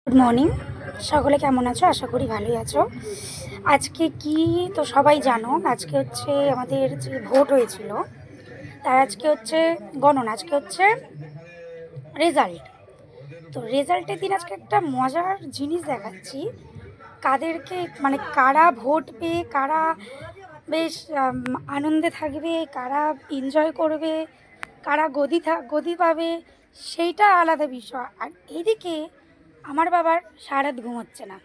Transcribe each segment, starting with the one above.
Good morning, সকলে কেমন আছো? আশা করি ভালোই আছো। আজকে কি তো সবাই জানো, আজকে হচ্ছে আমাদের যে ভোট হয়েছিল তার আজকে হচ্ছে গণনা, আজকে হচ্ছে রেজাল্ট। তো রেজাল্টের দিন আজকে একটা মজার জিনিস দেখাচ্ছি, কাদেরকে মানে কারা ভোট পেয়ে কারা বেশ আনন্দে থাকবে, কারা এনজয় করবে, কারা গদি পাবে, সেইটা আলাদা বিষয়। আর এদিকে আমার বাবার সারা রাত ঘুম হচ্ছে না।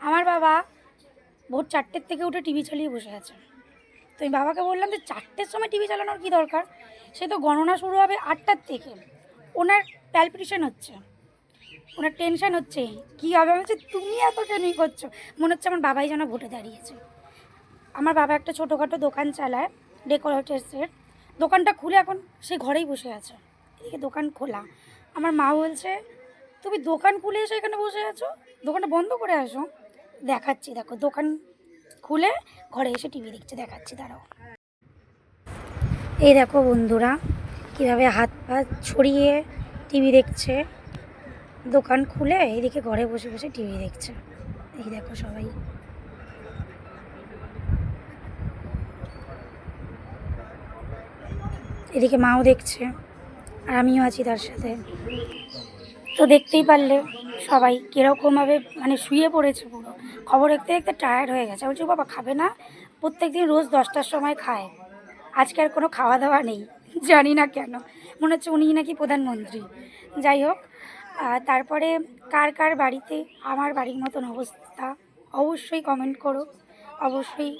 আমার বাবা ভোর 4টের থেকে উঠে টিভি চালিয়ে বসে আছে। তো আমি বাবাকে বললাম যে 4টের সময় টিভি চালানোর কী দরকার, সে তো গণনা শুরু হবে 8টার থেকে। ওনার প্যালপিটেশন হচ্ছে, ওনার টেনশন হচ্ছে কী হবে। আমি বলছি তুমি এত কেনই করছো, মনে হচ্ছে আমার বাবাই যেন ভোটে দাঁড়িয়েছে। আমার বাবা একটা ছোটোখাটো দোকান চালায়, ডেকোরেটার্সের। দোকানটা খুলে এখন সে ঘরেই বসে আছে, এদিকে দোকান খোলা। আমার মা বলছে তুমি দোকান খুলে এসে এখানে বসে আছো, দোকানটা বন্ধ করে আসো। দেখাচ্ছি, দেখো দোকান খুলে ঘরে এসে টিভি দেখছে, দেখাচ্ছি দাঁড়াও। এই দেখো বন্ধুরা, কীভাবে হাত পা ছড়িয়ে টিভি দেখছে, দোকান খুলে এদিকে ঘরে বসে বসে টিভি দেখছে। এই দেখো সবাই, এদিকে মাও দেখছে আর আমিও আছি তার সাথে। তো দেখতেই পারলে সবাই কীরকমভাবে মানে শুয়ে পড়েছে পুরো, খবর দেখতে দেখতে টায়ার্ড হয়ে গেছে। বলছি বাবা খাবে না? প্রত্যেক দিন রোজ 10টার সময় খায়, আজকে আর কোনো খাওয়া দাওয়া নেই। জানি না কেন, মনে হচ্ছে উনি নাকি প্রধানমন্ত্রী। যাই হোক, তারপরে কার কার বাড়িতে আমার বাড়ির মতন অবস্থা অবশ্যই কমেন্ট করো, অবশ্যই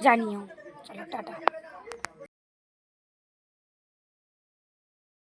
জানিও। চলো টাটা।